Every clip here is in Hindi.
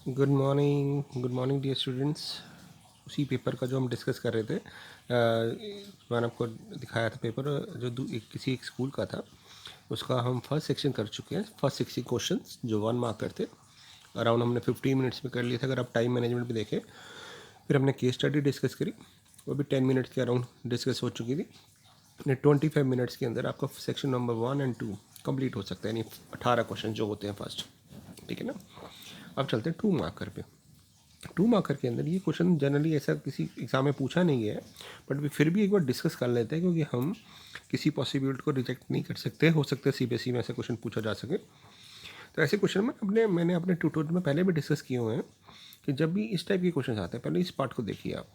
Good morning dear students. उसी पेपर का जो हम डिस्कस कर रहे थे, मैंने आपको दिखाया था पेपर जो किसी एक स्कूल का था। उसका हम फर्स्ट सेक्शन कर चुके हैं। फर्स्ट 60 क्वेश्चंस जो 1 मार्क करते, अराउंड हमने 15 मिनट्स में कर लिए थे। अगर आप टाइम मैनेजमेंट भी देखें, फिर हमने केस स्टडी डिस्कस करी, वो भी 10 मिनट्स के अराउंड डिस्कस हो चुकी थी। 25 मिनट्स के अंदर आपका सेक्शन नंबर 1 और 2 कंप्लीट हो सकता है, यानी 18 क्वेश्चन जो होते हैं फर्स्ट। ठीक है ना। अब चलते हैं 2 मार्कर पे। 2 मार्कर के अंदर ये क्वेश्चन जनरली ऐसा किसी एग्ज़ाम में पूछा नहीं है, बट फिर भी एक बार डिस्कस कर लेते हैं, क्योंकि हम किसी पॉसिबिलिटी को रिजेक्ट नहीं कर सकते। हो सकता है सीबीएसई में ऐसे क्वेश्चन पूछा जा सके। तो ऐसे क्वेश्चन में मैंने अपने ट्यूटोरियल में पहले भी डिस्कस किए हुए हैं कि जब भी इस टाइप के क्वेश्चन आते हैं, पहले इस पार्ट को देखिए आप,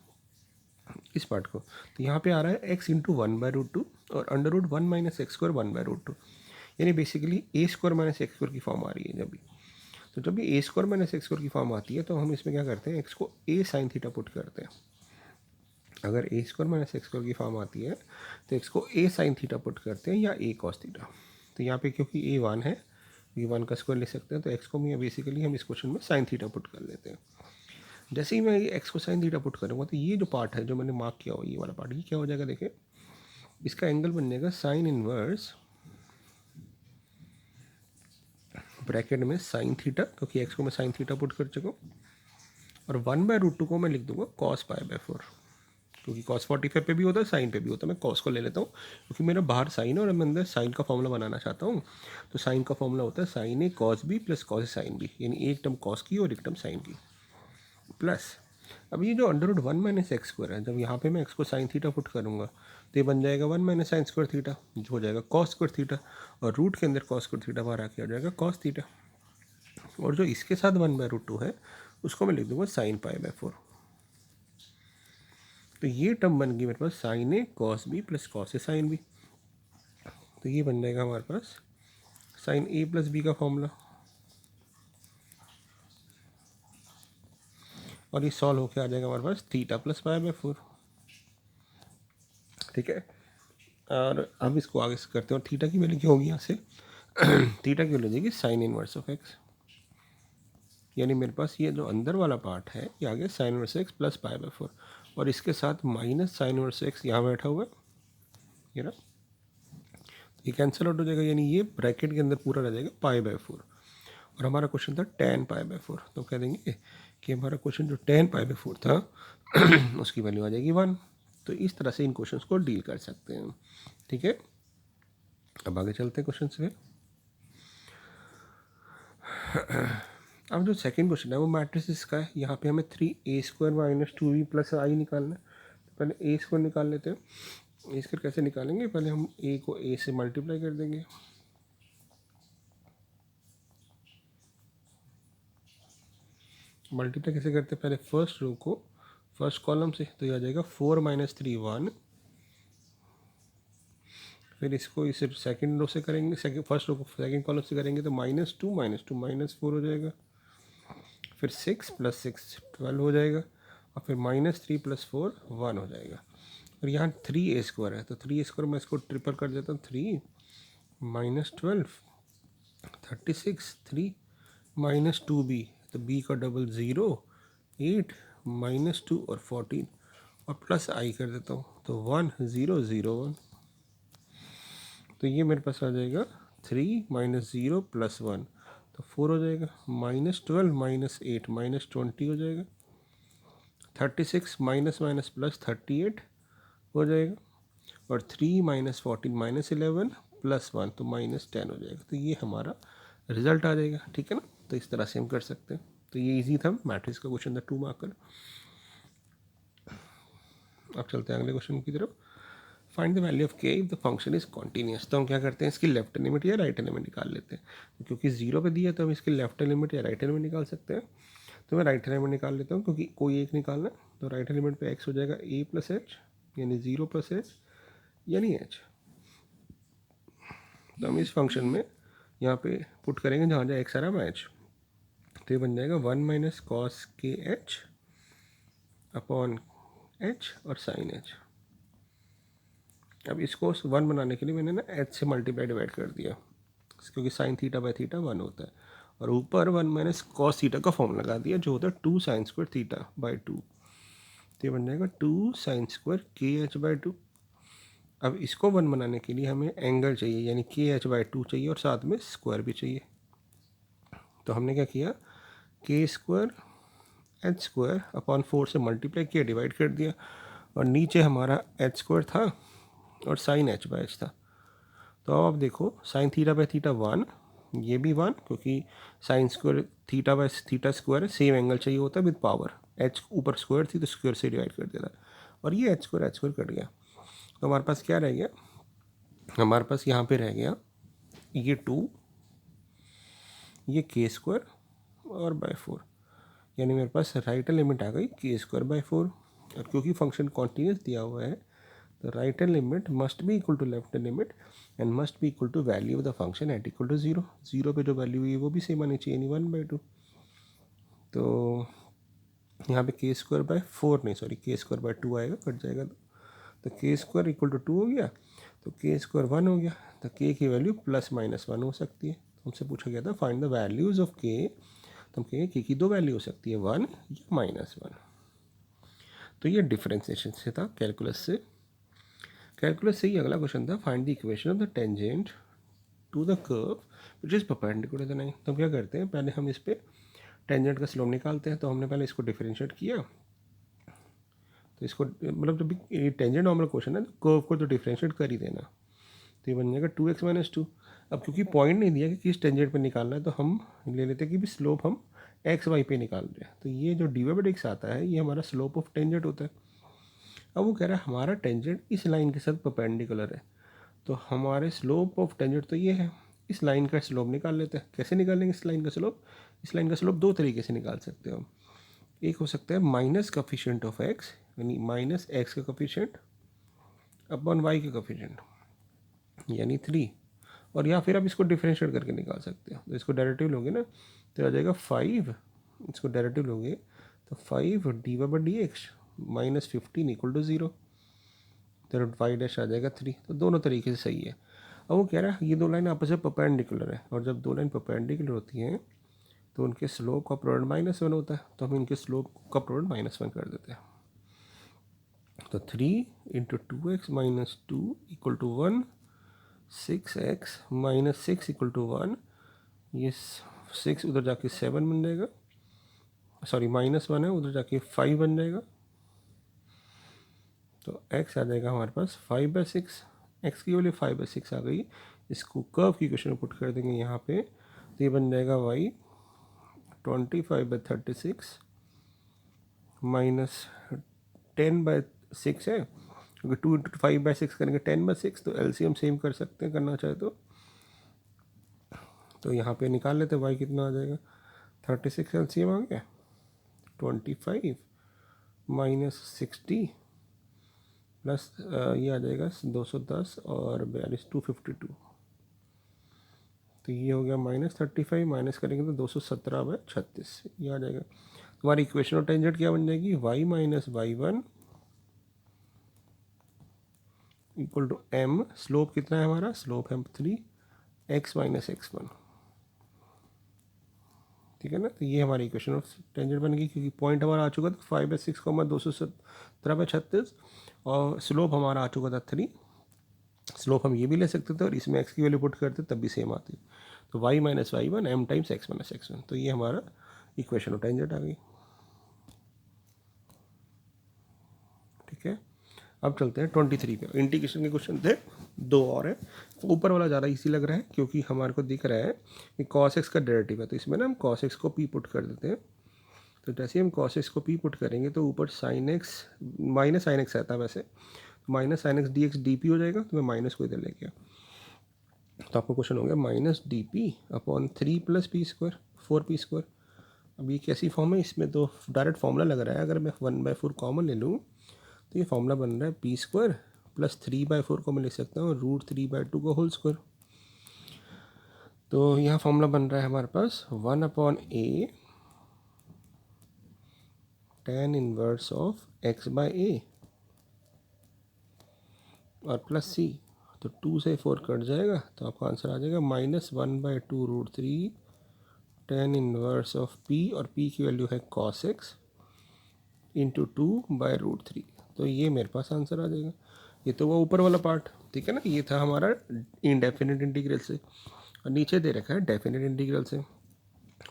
इस पार्ट को। तो यहाँ पे आ रहा है एक्स इंटू 1/√2 और under root 1 minus x square 1/√2, यानी basically a square minus x square की फॉर्म आ रही है। जब भी तो जब भी a square minus x square की फॉर्म आती है, तो हम इसमें क्या करते हैं, एक्स को ए साइन थीटा पुट करते हैं। अगर ए स्क्वायर माइनस एक्स स्क्वायर की फॉर्म आती है, तो एक्स को ए साइन थीटा पुट करते हैं या ए कॉस थीटा। तो यहाँ पे क्योंकि ए 1 है, ये 1 का स्क्वायर ले सकते हैं, तो एक्स को बेसिकली हम इस क्वेश्चन में साइन थीटा पुट कर लेते हैं। जैसे ही मैं ये एक्स को साइन थीटा पुट करूँगा, तो ये जो पार्ट है जो मैंने मार्क किया हुआ, ये वाला पार्ट, ये क्या हो जाएगा, देखिए इसका एंगल बन जाएगा साइन इनवर्स ब्रैकेट में साइन थीटा, क्योंकि एक्स को मैं साइन थीटा पुट कर चुका हूँ, और 1/√2 को मैं लिख दूंगा कॉस π/4, क्योंकि कॉस 45 पे भी होता है, साइन पे भी होता है। मैं कॉस को ले लेता हूँ, क्योंकि मेरा बाहर साइन है और मैं अंदर साइन का फॉर्मूला बनाना चाहता हूँ। तो साइन का फॉर्मूला होता है sign A cos B plus cos A sine B, यानी एक टर्म कॉस की और एक टर्म साइन की, प्लस अब ये जो under root 1 minus x square है, जब यहाँ पे मैं एक्स को साइन थीटा पुट करूँगा, तो ये बन जाएगा 1 माइनस साइन स्क्वायर थीटा, जो हो जाएगा कॉस स्क्वायर थीटा, और रूट के अंदर कॉस स्क्वायर थीटा बाहर आके आ जाएगा कॉस थीटा। और जो इसके साथ 1/√2 है, उसको मैं लिख दूंगा साइन π/4। तो ये टर्म बन गई मेरे पास sign A cos B plus cos A sine B. तो ये बन जाएगा हमारे पास साइन ए प्लस बी का फॉर्मूला, और ये सॉल्व होकर आ जाएगा हमारे पास थीटा प्लस π/4। ठीक है। और अब इसको आगे से करते हैं, और थीटा की वैल्यू क्या होगी यहाँ से थीटा की वैल्यू हो जाएगी साइन इनवर्स ऑफ एक्स, यानी मेरे पास ये जो अंदर वाला पार्ट है, ये आ गया साइन इनवर्स एक्स प्लस π/4, और इसके साथ माइनस साइन इनवर्स एक्स यहाँ बैठा हुआ है, ये ना, ये कैंसिल आउट हो जाएगा, यानी ये ब्रैकेट के अंदर पूरा रह जाएगा π/4। और हमारा क्वेश्चन था tan π/4, तो कह देंगे कि हमारा क्वेश्चन जो tan π/4 था उसकी वैल्यू आ जाएगी 1। तो इस तरह से इन क्वेश्चंस को डील कर सकते हैं। ठीक है, अब आगे चलते हैं क्वेश्चन से। अब जो सेकंड क्वेश्चन है वो मैट्रिसेस का है। यहाँ पे हमें 3a² - 2b + i निकालना है। तो पहले a² निकाल लेते हैं। a² कैसे निकालेंगे, पहले हम a को a से मल्टीप्लाई कर देंगे, मल्टीप्लाई कैसे करते हैं, पहले फर्स्ट रो को फर्स्ट कॉलम से, तो ये आ जाएगा 4 - 3 1। फिर इसको इसे सेकंड रो से करेंगे, फर्स्ट रो को सेकंड कॉलम से करेंगे, तो -2 - 4 हो जाएगा। फिर 6 + 6 12 हो जाएगा, और फिर -3 + 4 1 हो जाएगा। और यहाँ 3a² है, तो 3a² मैं इसको ट्रिपल कर देता हूँ, 3 - 12 36, 3 - 2b, तो b का डबल 0 8 -2 और 14, और प्लस i कर देता हूँ, तो 1 0 0 1। तो ये मेरे पास आ जाएगा 3 - 0 + 1, तो 4 हो जाएगा, -12 - 8 -20 हो जाएगा, 36 माइनस माइनस प्लस 38 हो जाएगा, और 3 - 14 - 11 + 1, तो -10 हो जाएगा। तो ये हमारा रिजल्ट आ जाएगा। ठीक है ना। तो इस तरह से हम कर सकते हैं। तो ये इजी था, मैट्रिक्स का क्वेश्चन था 2 मार्कर। अब चलते हैं अगले क्वेश्चन की तरफ। Find the value of k if the function is continuous. तो हम क्या करते हैं, इसकी लेफ्ट लिमिट या राइट लिमिट निकाल लेते हैं। क्योंकि 0 पे दिया, तो हम इसकी लेफ्ट लिमिट या राइट लिमिट निकाल सकते हैं। तो मैं राइट लिमिट निकाल लेता हूँ, क्योंकि कोई एक निकालना है। तो राइट लिमिट पे x हो जाएगा a + h, यानी 0 + h यानी h। तो हम इस फंक्शन में यहाँ पे पुट करेंगे जहाँ जहाँ x आ रहा है h, तो ये बन जाएगा 1 - cos kh अपॉन h और sin h। अब इसको 1 बनाने के लिए मैंने ना h से मल्टीप्लाई डिवाइड कर दिया, क्योंकि साइन थीटा बाय थीटा 1 होता है, और ऊपर 1 माइनस कॉस थीटा का फॉर्म लगा दिया जो होता है 2 साइन स्क्वायर थीटा बाई 2। तो ये बन जाएगा 2 साइन स्क्वायर के एच बाई 2। अब इसको 1 बनाने के लिए हमें एंगल चाहिए यानी के एच बाई 2 चाहिए और साथ में स्क्वायर भी चाहिए। तो हमने क्या किया, के स्क्वायर एच स्क्वायर अपॉन 4 से मल्टीप्लाई किया, डिवाइड कर दिया, और नीचे हमारा एच स्क्वायर था और साइन एच बाई एच था। तो अब आप देखो साइन थीटा बाई थीटा 1, ये भी 1 क्योंकि sine square theta by theta square है, सेम एंगल चाहिए होता है विद पावर। एच ऊपर स्क्वायर थी तो स्क्वायर से डिवाइड कर दिया था, और ये एच स्क्वायर कट गया। तो हमारे पास क्या रह गया, हमारे पास यहाँ पे रह गया ये 2, ये के स्क्वायर और बाई 4, यानी मेरे पास राइट हैंड लिमिट आ गई के स्क्वायर बाई 4। और क्योंकि फंक्शन कॉन्टीन्यूस दिया हुआ है तो right hand limit must be equal to left hand limit and must be equal to value of the function at equal to 0। 0 पे जो वैल्यू हुई है वो भी सेम आनी चाहिए, यानी 1/2। तो यहाँ पे के स्क्वायर बाई 4 नहीं सॉरी के स्क्वायर बाई 2 आएगा, कट जाएगा तो के स्क्वायर इक्वल टू 2 हो गया, तो के स्क्वायर 1 हो गया। तो के की वैल्यू प्लस माइनस 1 हो सकती है। तो हमसे पूछा गया था फाइंड द वैल्यूज़ ऑफ के, तो हम कहेंगे के की 2 वैल्यू हो सकती है, 1 या -1। तो ये डिफरेंशिएशन से था कैलकुलस से। कैलकुलस से ही अगला क्वेश्चन था find the equation of the tangent to the curve which is perpendicular to the line. तो हम क्या करते हैं, पहले हम इस पर टेंजेंट का स्लोप निकालते हैं। तो हमने पहले इसको डिफरेंशिएट किया, तो इसको मतलब जब भी टेंजेंट नॉर्मल क्वेश्चन है तो कर्व को तो डिफरेंशिएट कर ही देना। तो ये बन जाएगा 2x माइनस 2। अब क्योंकि पॉइंट नहीं दिया कि किस टेंजेंट पे निकालना है तो हम ले लेते हैं कि भी स्लोप हम एक्स वाई पे निकाल रहे हैं। तो ये जो डी वाई बाई एक्स आता है ये हमारा स्लोप ऑफ टेंजेंट होता है। अब वो कह रहा है हमारा टेंजेंट इस लाइन के साथ परपेंडिकुलर है, तो हमारे स्लोप ऑफ टेंजेंट तो ये है, इस लाइन का स्लोप निकाल लेते हैं। कैसे निकालेंगे इस लाइन का स्लोप, इस लाइन का स्लोप दो तरीके से निकाल सकते हो। एक हो सकता है माइनस कॉफिशिएंट ऑफ एक्स, यानी माइनस एक्स का कॉफिशिएंट अपॉन वाई का कॉफिशिएंट यानी 3, और या फिर आप इसको डिफरेंशिएट करके निकाल सकते हो। तो इसको डेरिवेटिव लोगे ना तो आ जाएगा 5, इसको डेरिवेटिव लोगे तो 5 d y by d x minus 15 equal to 0, तो वाई डैश आ जाएगा 3। तो दोनों तरीके से सही है। अब वो कह रहा है ये दो लाइन आपस में परपेंडिकुलर है, और जब दो लाइन परपेंडिकुलर होती हैं तो उनके स्लोप का प्रोडक्ट -1 होता है, तो हम इनके स्लोप का प्रोडक्ट -1 कर देते हैं। तो 3 into 2x minus 2 equal to 1, 6x minus 6 equal to 1, ये 6 उधर जाके 7 बन जाएगा, सॉरी -1 है उधर जाके 5 बन जाएगा। तो x आ जाएगा हमारे पास 5/6, x की वैल्यू 5/6 आ गई। इसको कर्व की इक्वेशन में पुट कर देंगे यहाँ पे, तो ये बन जाएगा y 25/36 माइनस 10/6 है, क्योंकि 2 इंटू 5/6 करेंगे 10/6, तो एलसीएम सेम कर सकते हैं करना चाहे तो यहाँ पे निकाल लेते हैं y कितना आ जाएगा, 36 एलसीएम आ गया, 25 माइनस 60 प्लस ये आ जाएगा 210 और 42 252, तो ये हो गया -35, माइनस करेंगे तो 217/36 ये आ जाएगा। हमारी इक्वेशन ऑफ टेंजेंट क्या बन जाएगी, y minus y1 equal to m, slope कितना है हमारा, स्लोप है 3, x माइनस x1, ठीक है ना। तो ये हमारी इक्वेशन ऑफ टेंजेंट बन गई, क्योंकि पॉइंट हमारा आ चुका था 5/6 को हमारा 217/36 और स्लोप हमारा आ चुका था 3। स्लोप हम ये भी ले सकते थे और इसमें x की वैल्यू पुट करते तब भी सेम आती, तो y minus y1 m times x minus x1, तो ये हमारा इक्वेशन ऑफ टेंजेंट आ गई। ठीक है, अब चलते हैं 23 पे। इंटीग्रेशन के क्वेश्चन थे दो और है, ऊपर वाला ज़्यादा इजी लग रहा है क्योंकि हमारे को दिख रहा है कि cos x का डेरिवेटिव है, तो इसमें ना हम cos x को p पुट कर देते हैं। तो जैसे हम cos x को p पुट करेंगे तो ऊपर sin x minus sin x रहता है वैसे, तो minus sin x dx dt हो जाएगा, तो मैं माइनस को इधर ले गया, तो आपका क्वेश्चन हो गया minus dp upon 3 plus P square 4p²। अब ये कैसी फॉर्म है, इसमें तो डायरेक्ट फॉर्मूला लग रहा है, अगर मैं 1/4 कॉमन ले लूँ तो ये फॉर्मूला बन रहा है p² प्लस 3/4 को मैं ले सकता हूँ √3/2 का होल स्क्वायर। तो यहाँ फॉर्मूला बन रहा है हमारे पास 1/a tan inverse of x/a और प्लस c, तो 2 से 4 कट जाएगा तो आपका आंसर आ जाएगा -1/2 √3 tan इनवर्स ऑफ p, और p की वैल्यू है cos x इंटू 2/√3। तो ये मेरे पास आंसर आ जाएगा। ये तो वो ऊपर वाला पार्ट, ठीक है ना, ये था हमारा इनडेफिनेट इंटीग्रल से, और नीचे दे रखा है डेफिनेट इंटीग्रल से।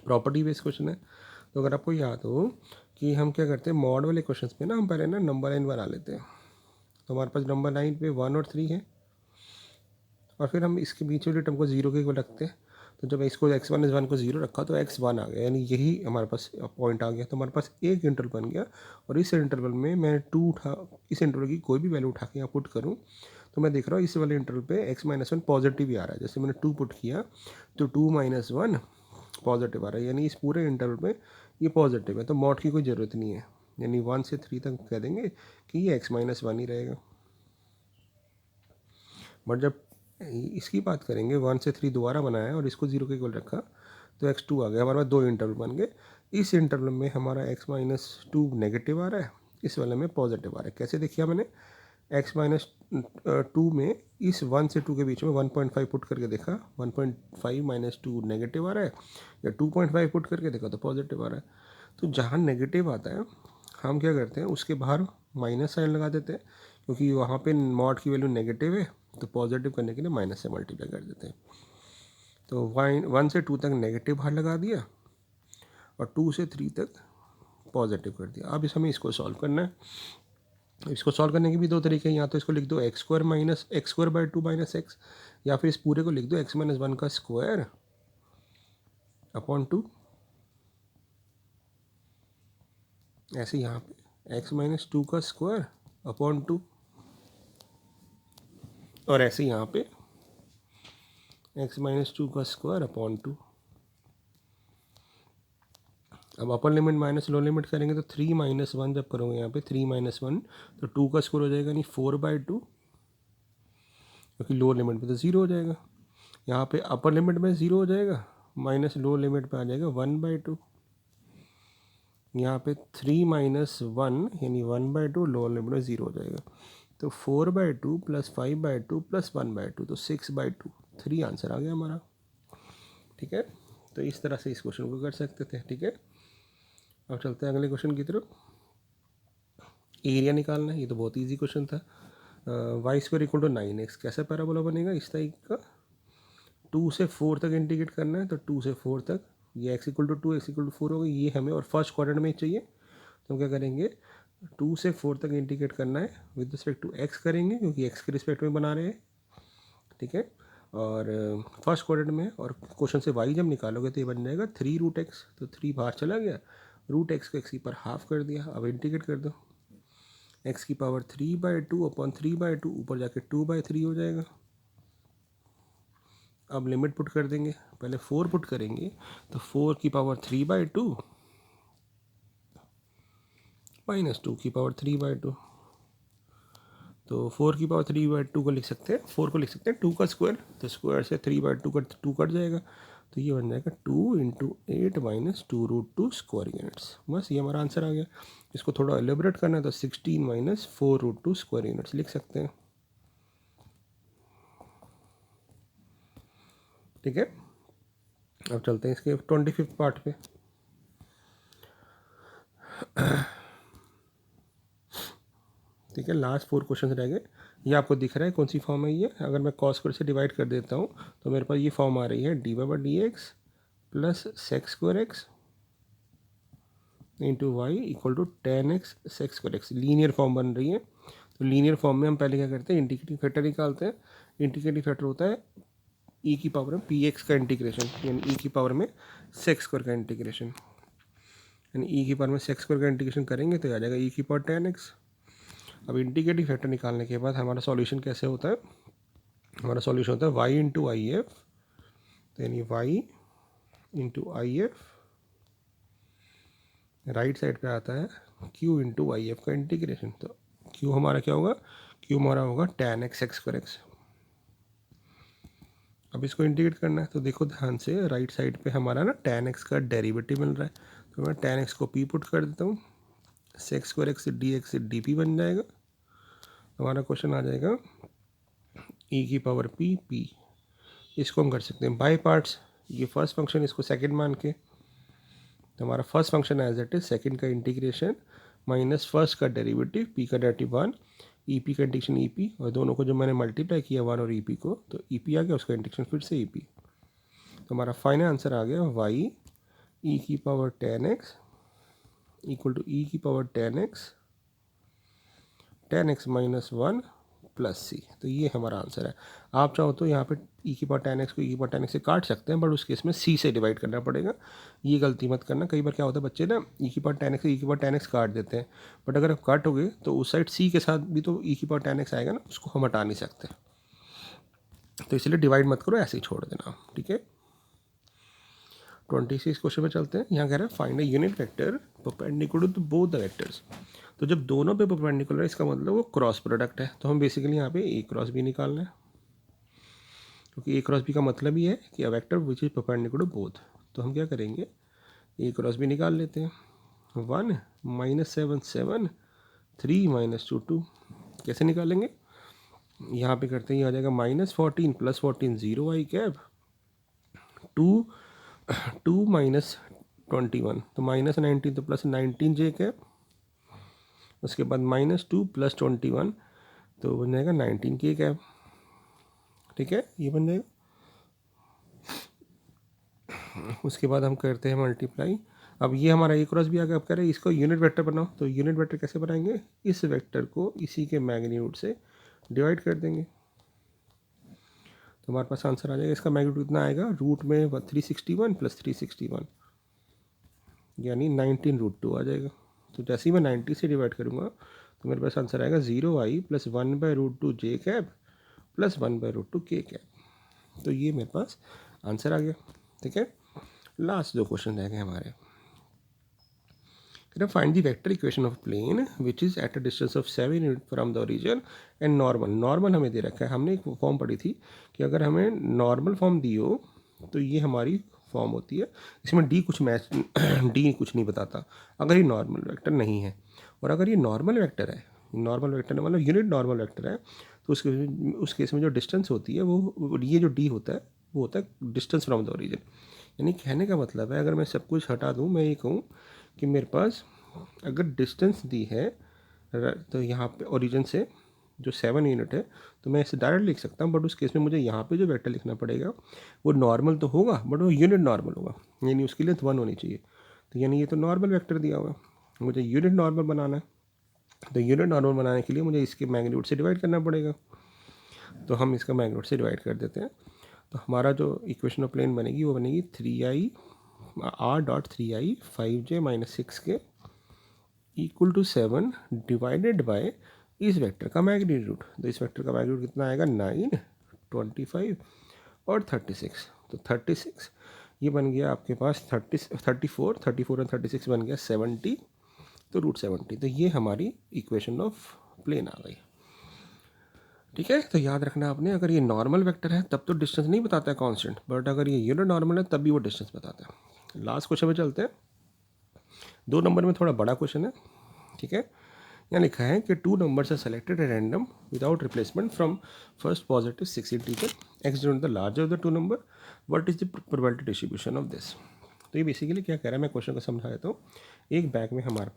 प्रॉपर्टी बेस्ड क्वेश्चन है। तो अगर आपको याद हो कि हम क्या करते हैं मॉड वाले क्वेश्चन पे ना, हम पहले ना नंबर लाइन बना लेते हैं। तो हमारे पास नंबर लाइन पे 1 और 3 है, और फिर हम इसके बीच वाले टर्म को 0 के इक्वल रखते हैं। तो जब इसको x1 को 0 रखा तो x1 आ गया, यानी यही हमारे पास पॉइंट आ गया। तो हमारे पास एक इंटरवल बन गया, और इस इंटरवल में मैं 2 उठा, इस इंटरवल की कोई भी वैल्यू उठा के यहाँ पुट करूँ तो मैं देख रहा हूँ इस वाले इंटरवल पे x-1 पॉजिटिव ही आ रहा है। जैसे मैंने 2 पुट किया तो 2-1 पॉजिटिव आ रहा है, यानी इस पूरे इंटरवल में ये पॉजिटिव है। तो मॉड की कोई ज़रूरत नहीं है, यानी 1 से 3 तक कह देंगे कि ये x-1 ही रहेगा। बट जब इसकी बात करेंगे 1 से 3 दोबारा बनाया और इसको 0 के इक्वल रखा तो x2 आ गया। हमारे पास दो इंटरवल बन गए। इस इंटरवल में हमारा x-2 नेगेटिव आ रहा है, इस वाले में पॉजिटिव आ रहा है। कैसे देखिए मैंने x-2 में इस 1 से 2 के बीच में 1.5 पुट करके देखा, 1.5 - 2 नेगेटिव आ रहा है, या 2.5 पुट करके देखा तो पॉजिटिव आ रहा है। तो जहाँ नेगेटिव आता है हम क्या करते हैं उसके बाहर माइनस साइन लगा देते हैं, क्योंकि वहाँ पे मॉड की वैल्यू नेगेटिव है, तो पॉजिटिव करने के लिए माइनस से मल्टीप्लाई कर देते हैं। तो 1 से 2 तक नेगेटिव बाहर लगा दिया और 2 से 3 तक पॉजिटिव कर दिया। अब हमें इसको सॉल्व करना है। इसको सॉल्व करने के भी दो तरीके हैं, या तो इसको लिख दो x² माइनस x, या फिर इस पूरे को लिख दो x-1 का स्क्वायर अपॉन 2। ऐसे यहाँ पे x-2 का स्क्वायर अपॉन 2, और ऐसे यहाँ पे x-2 का स्क्वायर अपॉन 2। अब upper limit minus low limit करेंगे तो 3-1 जब करोगे यहाँ पे 3-1 तो 2 का स्क्वायर हो जाएगा, यानी 4/2, क्योंकि लोअर लिमिट पे तो 0 हो जाएगा। यहाँ पे अपर लिमिट में 0 हो जाएगा, माइनस लोअर लिमिट पे आ जाएगा 1/2। यहाँ पे 3-1 यानी 1/2, लोअर लिमिट में 0 हो जाएगा। तो 4/2 + 5/2 + 1/2, तो 6/2, 3 आंसर आ गया हमारा। ठीक है, तो इस तरह से इस क्वेश्चन को कर सकते थे। ठीक है, अब चलते हैं अगले क्वेश्चन की तरफ। एरिया निकालना है, ये तो बहुत इजी क्वेश्चन था। y² = 9x, कैसा पैराबोला बनेगा इस टाइप का। 2 से 4 तक इंटीग्रेट करना है, तो 2 से 4 तक, ये x = 2 x = 4 हो गई, ये हमें, और फर्स्ट क्वाड्रेंट में चाहिए। तो हम क्या करेंगे, 2 से 4 तक इंटीग्रेट करना है विद रिस्पेक्ट टू x करेंगे, क्योंकि x के रिस्पेक्ट में बना रहे हैं। ठीक है, और फर्स्ट क्वाड्रेंट में, और क्वेश्चन से y जब निकालोगे तो ये बन जाएगा 3√x, तो 3 बाहर चला गया, √x को x की पावर हाफ कर दिया। अब इंटीग्रेट कर दो, x की पावर 3/2 अपॉन 3/2, ऊपर जाके 2/3 हो जाएगा। अब लिमिट पुट कर देंगे, पहले 4 पुट करेंगे, तो 4 की पावर 3/2 माइनस 2 की पावर 3/2, तो 4 की पावर 3/2 को लिख सकते हैं, 4 को लिख सकते हैं 2 का स्क्वायर, तो स्क्वायर से 3/2 का 2 कट जाएगा, तो ये बन जाएगा 2 × 8 - 2√2 स्क्वायर यूनिट्स। बस ये हमारा आंसर आ गया। इसको थोड़ा एलिब्रेट करना है तो 16 - 4√2 स्क्वायर यूनिट्स लिख सकते हैं। ठीक है, अब चलते हैं इसके 25th पार्ट पे। ठीक है, लास्ट 4 क्वेश्चन रह गए। ये आपको दिख रहा है कौन सी फॉर्म है ये। अगर मैं cos स्क्वायर से डिवाइड कर देता हूँ तो मेरे पास ये फॉर्म आ रही है dy/dx + sec²x × y = tan x sec²x। Linear form बन रही है। तो लीनियर फॉर्म में हम पहले क्या करते हैं, इंटीग्रेटिंग फैक्टर निकालते हैं। इंटीग्रेटिंग फैक्टर होता है e की पावर में px का इंटीग्रेशन, यानी e की पावर में sec² का इंटीग्रेशन, यानी e की पावर में sec² का इंटीग्रेशन करेंगे तो आ जाएगा e की पावर tan x। अब इंटीग्रेटिंग फैक्टर निकालने के बाद हमारा सॉल्यूशन कैसे होता है, हमारा सॉल्यूशन होता है y × if, तो यानी y × if, राइट साइड पे आता है q × if का इंटीग्रेशन। तो q हमारा क्या होगा, q हमारा होगा tan x sec²x। अब इसको इंटीग्रेट करना है, तो देखो ध्यान से, राइट साइड पे हमारा ना tan x का डेरिवेटिव मिल रहा है, तो मैं tan x को p पुट कर देता हूँ, sec² से dx से dp बन जाएगा। हमारा क्वेश्चन आ जाएगा e की पावर p। इसको हम कर सकते हैं बाय पार्ट्स, ये फर्स्ट फंक्शन, इसको सेकंड मान के, तो हमारा first function as it is, second का इंटीग्रेशन माइनस फर्स्ट का डेरिवेटिव, पी का डेरिवेटिव 1, ई पी का इंटीग्रेशन ई पी, और दोनों को जो मैंने मल्टीप्लाई किया 1 और ई पी को, तो ई पी आ गया, उसका इंटीग्रेशन फिर से ई पी। तो हमारा फाइनल आंसर आ गया वाई ई की पावर 10x इक्वल टू ई की पावर 10x माइनस 1 प्लस सी। तो ये हमारा आंसर है। आप चाहो तो यहाँ पे ई की पावर 10x को ई की पावर 10x से काट सकते हैं, बट उस केस में सी से डिवाइड करना पड़ेगा। ये गलती मत करना। कई बार क्या होता है, बच्चे ना ई की पावर 10x ई की पावर 10x काट देते हैं, बट अगर आप काटोगे तो उस साइड सी के साथ भी तो ई की पावर 10x आएगा ना, उसको हम हटा नहीं सकते। तो इसलिए डिवाइड मत करो, ऐसे ही छोड़ देना, ठीक है। 26 क्वेश्चन पे चलते हैं। यहाँ कह रहा है find a unit vector perpendicular to both the vectors. तो जब दोनों पे परपेंडिकुलर है, इसका मतलब वो क्रॉस प्रोडक्ट है। तो हम बेसिकली यहाँ पे ए क्रॉस बी निकालना है, क्योंकि ए क्रॉस बी का मतलब ही है कि a vector which is perpendicular both. तो हम क्या करेंगे, ए क्रॉस बी निकाल लेते हैं। 1 माइनस 7 7, 3 माइनस 2 2। कैसे निकालेंगे, यहाँ पे करते हैं, ये आ जाएगा माइनस 14 प्लस 14 0 आई कैप, 2 माइनस 21, तो माइनस 19 तो प्लस 19 जे कैप, उसके बाद माइनस 2 प्लस 21 तो बन जाएगा 19 के कैप, ठीक है, ये बन जाएगा। उसके बाद हम करते हैं मल्टीप्लाई। अब ये हमारा ए क्रॉस भी आ गया। अब कह रहे हैं इसको यूनिट वेक्टर बनाओ। तो यूनिट वेक्टर कैसे बनाएंगे, इस वेक्टर को इसी के मैग्नीट्यूड से डिवाइड कर देंगे, तो हमारे पास आंसर आ जाएगा। इसका मैग्नीट्यूड कितना आएगा, रूट में 361 प्लस 361 यानी 19√2 आ जाएगा। तो जैसे ही मैं 90 से डिवाइड करूँगा तो मेरे पास आंसर आएगा 0i प्लस 1/√2 जे कैप प्लस 1/√2 के कैप। तो ये मेरे पास आंसर आ गया, ठीक है। लास्ट 2 क्वेश्चन रह गए हमारे। Find the vector equation of plane which is at a distance of 7 unit from the origin and normal. Normal हमें दे रखा है, हमने एक फॉर्म पढ़ी थी कि अगर हमें नॉर्मल फॉर्म दी हो तो ये हमारी फॉर्म होती है। इसमें डी कुछ मैच डी कुछ नहीं बताता अगर ये नॉर्मल वेक्टर नहीं है। और अगर ये नॉर्मल वेक्टर है, नॉर्मल वेक्टर मतलब यूनिट नॉर्मल वेक्टर है, तो उस केस में जो डिस्टेंस होती है वो ये जो डी होता है वो होता है डिस्टेंस फ्रॉम द ओरिजिन। यानी कहने का मतलब है, अगर मैं सब कुछ हटा दूँ, मैं ये कहूँ कि मेरे पास अगर डिस्टेंस दी है तो यहाँ पे ओरिजिन से जो 7 यूनिट है, तो मैं इसे डायरेक्ट लिख सकता हूँ, बट उस केस में मुझे यहाँ पे जो वेक्टर लिखना पड़ेगा वो नॉर्मल तो होगा, बट वो यूनिट नॉर्मल होगा, यानी उसकी लेंथ 1 होनी चाहिए। तो यानी ये तो नॉर्मल वेक्टर दिया हुआ, मुझे यूनिट नॉर्मल बनाना है। तो यूनिट नॉर्मल बनाने के लिए मुझे इसके मैग्नीट्यूड से डिवाइड करना पड़ेगा। तो हम इसका मैग्नीट्यूड से डिवाइड कर देते हैं। तो हमारा जो इक्वेशन ऑफ प्लेन बनेगी वो बनेगी 3i r.3i 5j माइनस 6 के इक्वल टू 7 डिवाइडेड बाय इस वेक्टर का मैग्नीट्यूड। तो इस वेक्टर का मैग्नीट्यूड कितना आएगा, 9, 25 और 36। तो 36 ये बन गया आपके पास 34 और 36 बन गया 70, तो √70। तो ये हमारी इक्वेशन ऑफ प्लेन आ गई, ठीक है। तो याद रखना आपने, अगर ये नॉर्मल वेक्टर है तब तो डिस्टेंस नहीं बताता है कांस्टेंट, बट अगर ये यूनिट नॉर्मल है तब भी वो डिस्टेंस बताता है। लास्ट क्वेश्चन में चलते हैं। 2 नंबर में थोड़ा बड़ा क्वेश्चन है, ठीक है। यहाँ लिखा है कि 2 numbers are selected at random without replacement from first positive 6 integer x denote the larger of the 2 number, what is the probability distribution of this. तो ये बेसिकली क्या कह रहा है, मैं क्वेश्चन को समझा देता हूँ। एक बैग में हमारे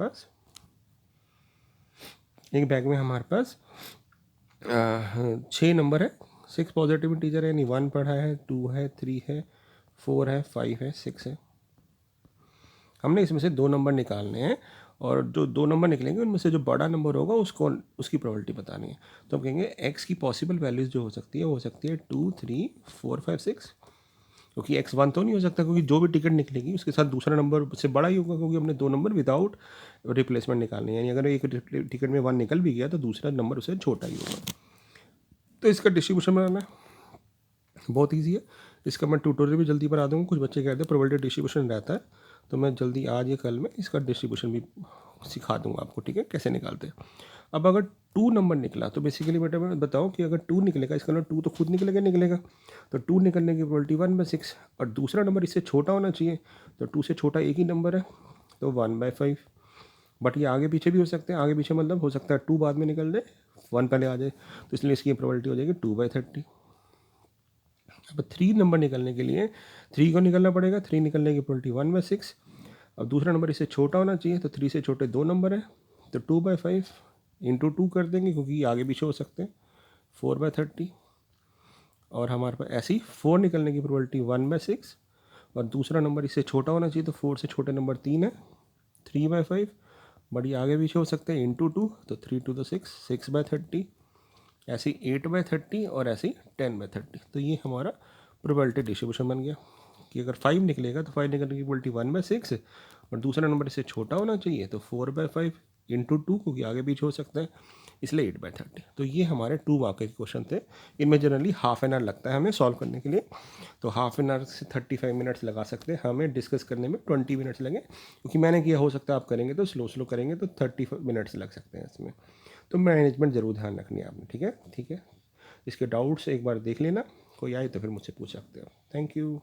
पास 6 नंबर है, 6 पॉजिटिव इंटीजर है, यानी 1 पढ़ा है, 2 है, 3 है, 4 है, 5 है, 6 है। हमने इसमें से 2 नंबर निकालने हैं, और जो 2 नंबर निकलेंगे उनमें से जो बड़ा नंबर होगा उसकी प्रोबेबिलिटी बतानी है। तो हम कहेंगे x की पॉसिबल वैल्यूज़ जो हो सकती है वो हो सकती है 2, 3, 4, 5, 6, क्योंकि x 1 तो नहीं हो सकता, क्योंकि जो भी टिकट निकलेगी उसके साथ दूसरा नंबर से बड़ा ही होगा, क्योंकि हमने 2 नंबर विदाउट रिप्लेसमेंट निकालने हैं। यानी अगर एक टिकट में 1 निकल भी गया तो दूसरा नंबर उससे छोटा ही होगा। तो इसका डिस्ट्रीब्यूशन बनाना है, बहुत ईजी है। इसका मैं ट्यूटोरियल भी जल्दी बना दूँगा। कुछ बच्चे कहते हैं प्रोबेबिलिटी डिस्ट्रीब्यूशन रहता है, तो मैं जल्दी आज या कल में इसका डिस्ट्रीब्यूशन भी सिखा दूंगा आपको, ठीक है, कैसे निकालते हैं। अब अगर 2 नंबर निकला तो बेसिकली बेटा मैं बताओ कि अगर 2 निकलेगा, इसका मतलब 2 तो खुद निकलेगा। तो 2 निकलने की प्रोबेबिलिटी 1/6, और दूसरा नंबर इससे छोटा होना चाहिए, तो 2 से छोटा एक ही नंबर है, तो 1/5। बट ये आगे पीछे भी हो सकते हैं। आगे पीछे मतलब हो सकता है 2 बाद में निकल जाए, 1 पहले आ जाए, तो इसलिए इसकी प्रोबेबिलिटी हो जाएगी 2/30। अब 3 नंबर निकलने के लिए 3 को निकलना पड़ेगा, 3 निकलने की प्रोबेबिलिटी 1/6। अब दूसरा नंबर इससे छोटा होना चाहिए, तो 3 से छोटे 2 नंबर हैं, तो 2/5 इंटू 2 कर देंगे क्योंकि आगे पीछे हो सकते हैं, 4/30। और हमारे पास ऐसी 4 निकलने की प्रोबेबिलिटी 1/6, और दूसरा नंबर इससे छोटा होना चाहिए, तो 4 से छोटे नंबर 3 है, 3/5, बड़ी आगे पीछे हो सकते हैं, इंटू 2, तो 3 to the 6, 6/30, ऐसी 8/30 और ऐसी 10/30। तो ये हमारा प्रोबेबिलिटी डिस्ट्रीब्यूशन बन गया कि अगर 5 निकलेगा तो 5 निकलने की प्रोबेबिलिटी 1/6 और दूसरा नंबर इससे छोटा होना चाहिए, तो 4/5 इंटू 2 क्योंकि आगे पीछे हो सकता है, इसलिए 8/30। तो ये हमारे 2 मार्क के क्वेश्चन थे। इनमें जनरली हाफ एन आवर लगता है हमें सॉल्व करने के लिए, तो हाफ एन आवर से 35 मिनट्स लगा सकते हैं, हमें डिस्कस करने में 20 मिनट्स लगे, क्योंकि मैंने किया, हो सकता है आप करेंगे तो स्लो स्लो करेंगे तो 30 मिनट्स लग सकते हैं इसमें। तो मैनेजमेंट ज़रूर ध्यान रखनी है आपने, ठीक है, ठीक है। इसके डाउट्स एक बार देख लेना, कोई आए तो फिर मुझसे पूछ सकते हो। Thank you.